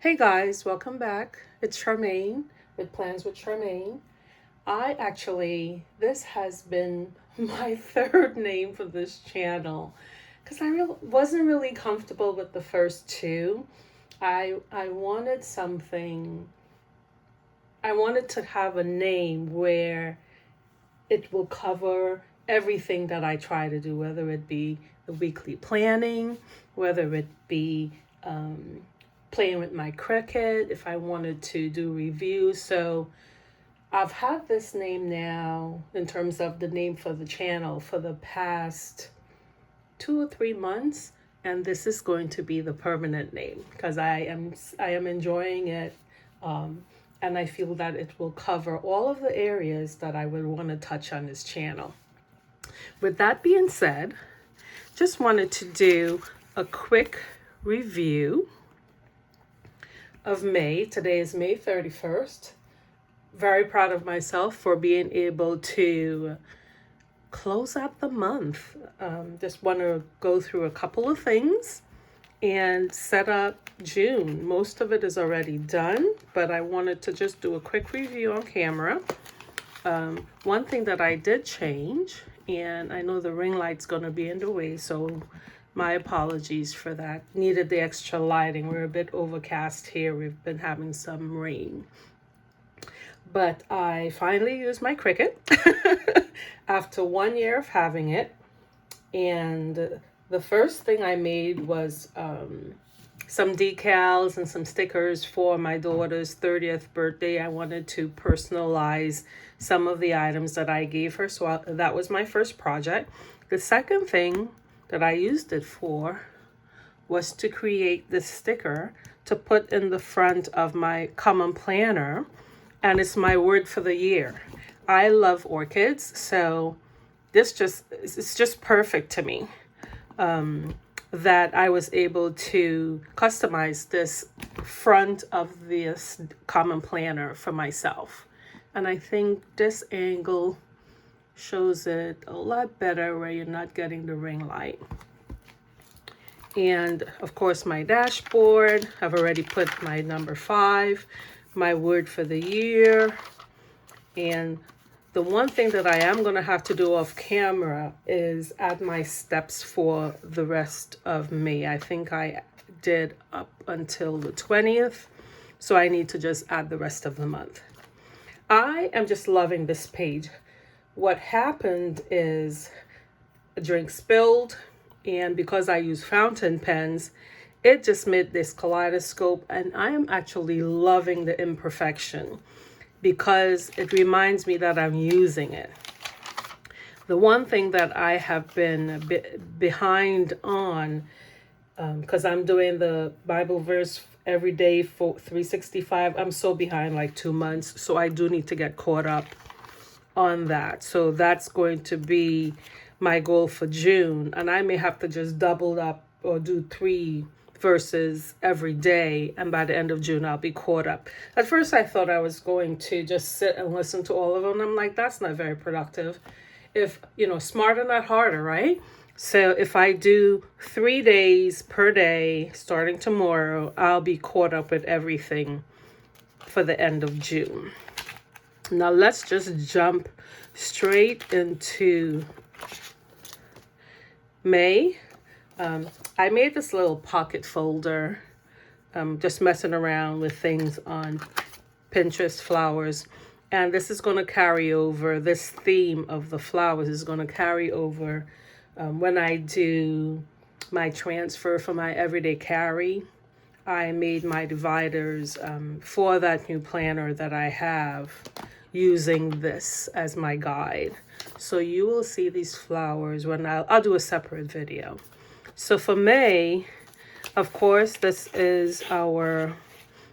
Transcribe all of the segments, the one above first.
Hey guys, welcome back. It's Charmaine with Plans with Charmaine. This has been my third name for this channel because wasn't really comfortable with the first two. I wanted I wanted to have a name where it will cover everything that I try to do, whether it be the weekly planning, whether it be playing with my cricket, if I wanted to do reviews. So I've had this name now in terms of the name for the channel for the past 2 or 3 months, and this is going to be the permanent name because I am enjoying it, and I feel that it will cover all of the areas that I would want to touch on this channel. With that being said, just wanted to do a quick review of May. Today is May 31st. Very proud of myself for being able to close out the month. Just want to go through a couple of things and set up June. Most of it is already done, but I wanted to just do a quick review on camera. One thing that I did change, and I know the ring light's going to be in the way, so my apologies for that. Needed the extra lighting. We're a bit overcast here. We've been having some rain. But I finally used my Cricut after 1 year of having it. And the first thing I made was some decals and some stickers for my daughter's 30th birthday. I wanted to personalize some of the items that I gave her. So that was my first project. The second thing that I used it for was to create this sticker to put in the front of my common planner, and it's my word for the year. I love orchids, so it's just perfect to me that I was able to customize this front of this common planner for myself. And I think this angle shows it a lot better where you're not getting the ring light. And of course, my dashboard, I've already put my number 5, my word for the year. And the one thing that I am going to have to do off camera is add my steps for the rest of May. I think I did up until the 20th. So I need to just add the rest of the month. I am just loving this page. What happened is a drink spilled, and because I use fountain pens, it just made this kaleidoscope, and I am actually loving the imperfection because it reminds me that I'm using it. The one thing that I have been a bit behind on, because I'm doing the Bible verse every day for 365, I'm so behind, like 2 months, so I do need to get caught up on that. So that's going to be my goal for June, and I may have to just double up or do 3 verses every day, and by the end of June I'll be caught up. At first I thought I was going to just sit and listen to all of them. I'm like, that's not very productive. If smarter not harder, right? So if I do 3 days per day starting tomorrow, I'll be caught up with everything for the end of June. Now let's just jump straight into May. I made this little pocket folder, just messing around with things on Pinterest, flowers. And this is going to carry over, this theme of the flowers is going to carry over when I do my transfer for my everyday carry. I made my dividers for that new planner that I have using this as my guide. So you will see these flowers when I'll do a separate video. So for May, of course, this is our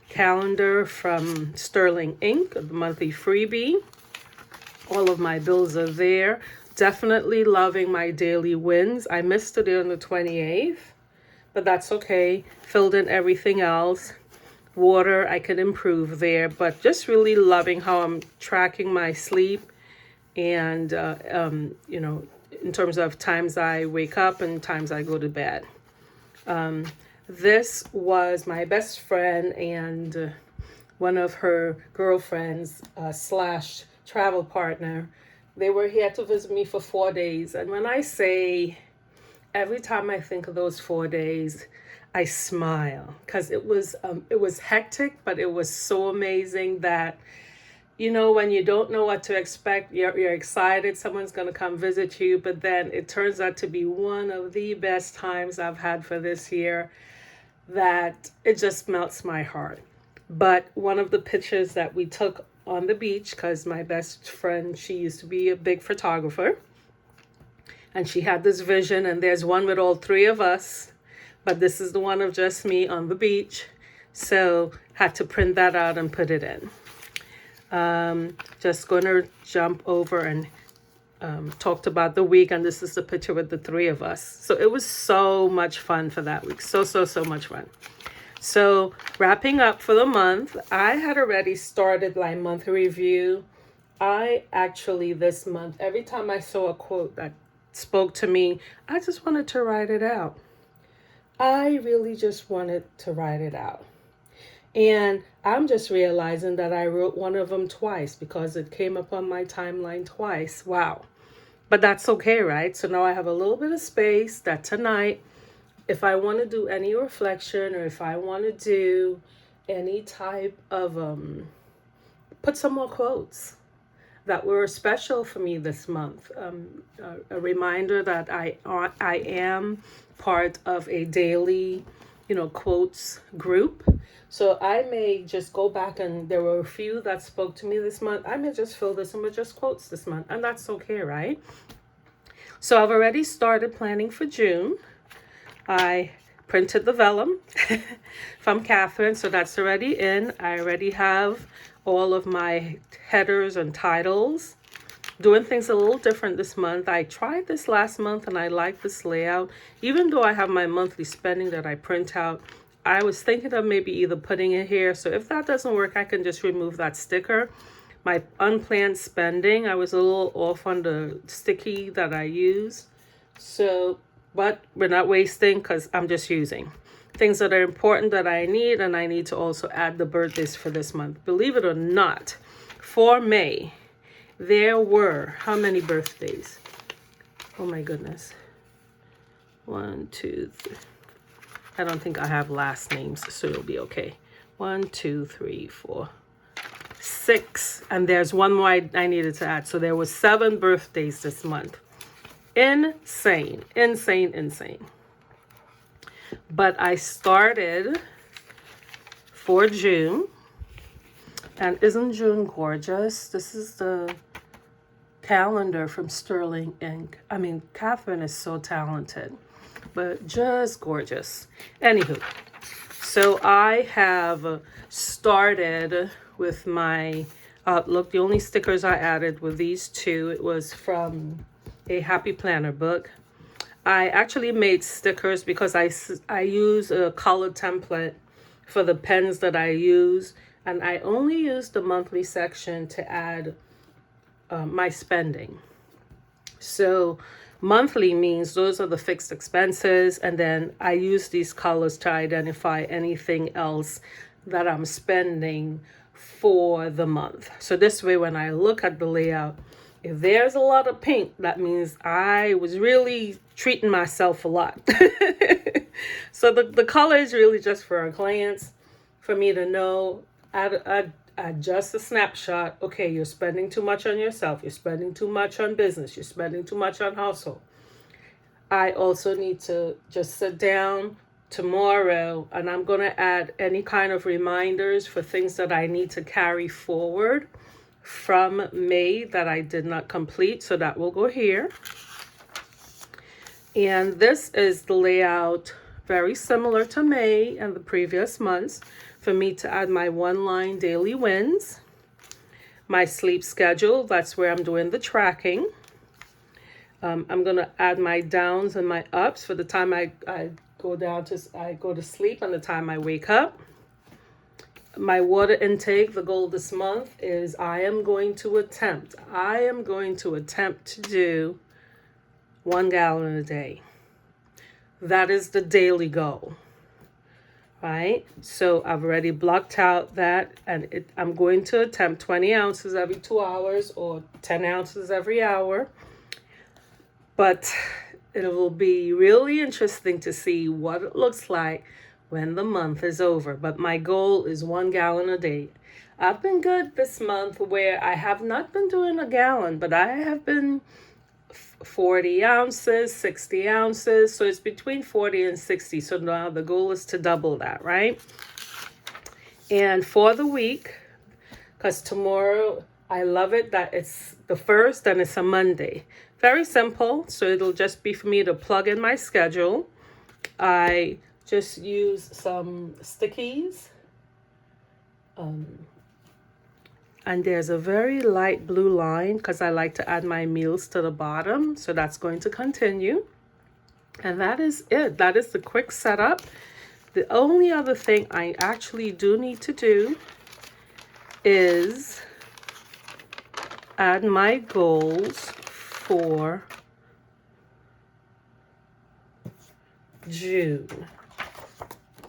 calendar from Sterling Ink, the monthly freebie. All of my bills are there. Definitely loving my daily wins. I missed it on the 28th, but that's okay. Filled in everything else. Water, I could improve there, but just really loving how I'm tracking my sleep and, in terms of times I wake up and times I go to bed. This was my best friend and one of her girlfriends slash travel partner. They were here to visit me for 4 days. And when I say every time I think of those 4 days, I smile because it was hectic, but it was so amazing that, you know, when you don't know what to expect, you're excited someone's going to come visit you, but then it turns out to be one of the best times I've had for this year, that it just melts my heart. But one of the pictures that we took on the beach, because my best friend, she used to be a big photographer, and she had this vision, and there's one with all three of us, but this is the one of just me on the beach. So had to print that out and put it in. Just going to jump over and talked about the week, and this is the picture with the three of us. So it was so much fun for that week. So much fun. So wrapping up for the month, I had already started my monthly review. I actually, this month, every time I saw a quote that spoke to me, I just wanted to write it out. I really just wanted to write it out. And I'm just realizing that I wrote one of them twice because it came up on my timeline twice. Wow. But that's okay, right? So now I have a little bit of space that tonight, if I want to do any reflection or if I want to do any type of, put some more quotes that were special for me this month. A reminder that I am part of a daily, quotes group. So I may just go back, and there were a few that spoke to me this month. I may just fill this in with just quotes this month, and that's okay, right? So I've already started planning for June. I printed the vellum from Catherine, so that's already in. I already have all of my headers and titles. Doing things a little different this month. I tried this last month and I like this layout. Even though I have my monthly spending that I print out, I was thinking of maybe either putting it here. So if that doesn't work, I can just remove that sticker. My unplanned spending, I was a little off on the sticky that I use. So, but we're not wasting because I'm just using things that are important that I need, and I need to also add the birthdays for this month. Believe it or not, for May, there were how many birthdays? Oh my goodness. 1, 2, 3. I don't think I have last names, so it'll be okay. 1, 2, 3, 4, 6. And there's one more I needed to add. So there was 7 birthdays this month. Insane. But I started for June. And isn't June gorgeous? This is the calendar from Sterling Ink. I mean, Catherine is so talented, but just gorgeous. Anywho, so I have started with my Outlook. The only stickers I added were these two. It was from a Happy Planner book. I actually made stickers because I use a color template for the pens that I use, and I only use the monthly section to add my spending. So monthly means those are the fixed expenses, and then I use these colors to identify anything else that I'm spending for the month. So this way, when I look at the layout, if there's a lot of pink, that means I was really treating myself a lot. So the color is really just for a glance, for me to know, add just a snapshot. Okay, you're spending too much on yourself. You're spending too much on business. You're spending too much on household. I also need to just sit down tomorrow, and I'm going to add any kind of reminders for things that I need to carry forward from May that I did not complete. So that will go here. And this is the layout, very similar to May and the previous months, for me to add my one-line daily wins, my sleep schedule. That's where I'm doing the tracking. I'm going to add my downs and my ups for the time I go to sleep and the time I wake up. My water intake, the goal this month is I am going to attempt to do 1 gallon a day. That is the daily goal. right? So I've already blocked out that, and I'm going to attempt 20 ounces every 2 hours or 10 ounces every hour. But it will be really interesting to see what it looks like when the month is over. But my goal is 1 gallon a day. I've been good this month where I have not been doing a gallon, but I have been 40 ounces, 60 ounces. So it's between 40 and 60. So now the goal is to double that, right? And for the week, because tomorrow, I love it that it's the 1st and it's a Monday. Very simple. So it'll just be for me to plug in my schedule. I just use some stickies. And there's a very light blue line because I like to add my meals to the bottom. So that's going to continue. And that is it. That is the quick setup. The only other thing I actually do need to do is add my goals for June.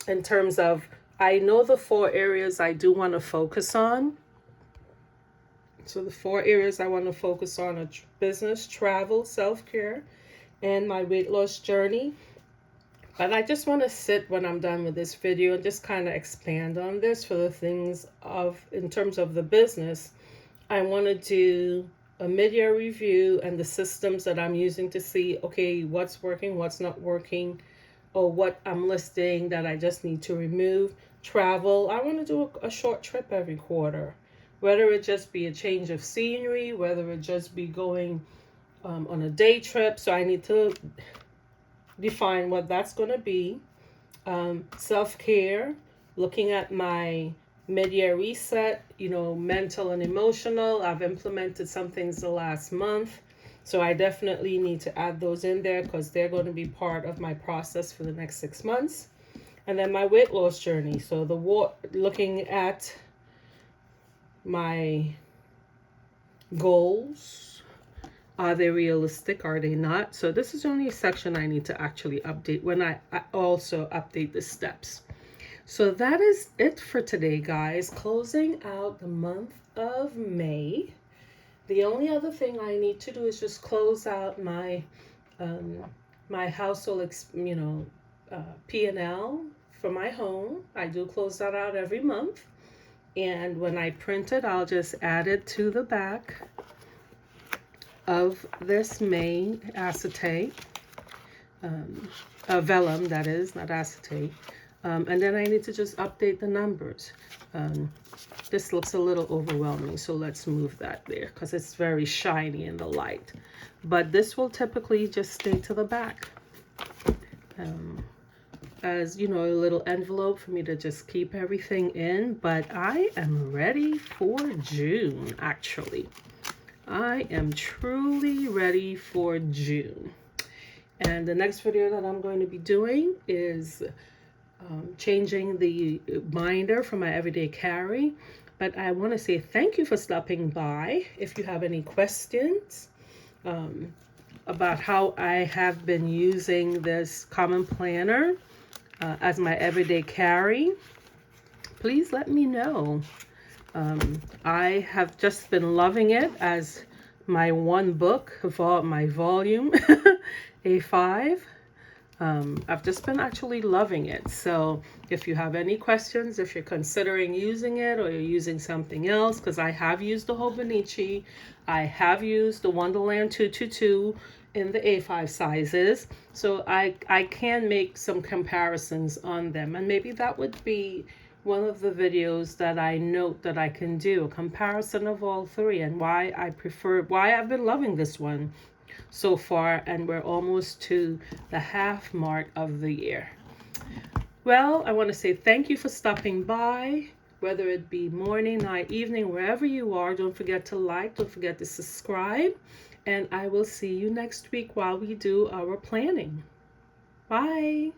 In terms of, I know the 4 areas I do want to focus on. So the 4 areas I want to focus on are business, travel, self-care, and my weight loss journey. But I just want to sit when I'm done with this video and just kind of expand on this for the things in terms of the business. I want to do a mid-year review and the systems that I'm using to see, okay, what's working, what's not working, or what I'm listing that I just need to remove. Travel, I want to do a short trip every quarter. Whether it just be a change of scenery, whether it just be going on a day trip. So I need to define what that's going to be. Self-care, looking at my mid-year reset, mental and emotional. I've implemented some things the last month. So I definitely need to add those in there because they're going to be part of my process for the next 6 months. And then my weight loss journey. So looking at my goals. Are they realistic? Are they not? So this is only a section I need to actually update when I also update the steps. So that is it for today, guys. Closing out the month of May. The only other thing I need to do is just close out my my household, P&L for my home. I do close that out every month. And when I print it, I'll just add it to the back of this May acetate, vellum, that is, not acetate. And then I need to just update the numbers. This looks a little overwhelming, so let's move that there because it's very shiny in the light. But this will typically just stay to the back. As a little envelope for me to just keep everything in. But I am ready for June, actually. I am truly ready for June. And the next video that I'm going to be doing is changing the binder for my everyday carry. But I want to say thank you for stopping by. If you have any questions about how I have been using this common planner as my everyday carry, please let me know. I have just been loving it as my one book, my volume, A5. I've just been actually loving it. So if you have any questions, if you're considering using it or you're using something else, because I have used the Hobonichi, I have used the Wonderland 222 in the A5 sizes. So I can make some comparisons on them. And maybe that would be one of the videos that I note that I can do, a comparison of all three and why I've been loving this one so far, and we're almost to the half mark of the year. Well, I want to say thank you for stopping by, whether it be morning, night, evening, wherever you are. Don't forget to like, don't forget to subscribe, and I will see you next week while we do our planning. Bye.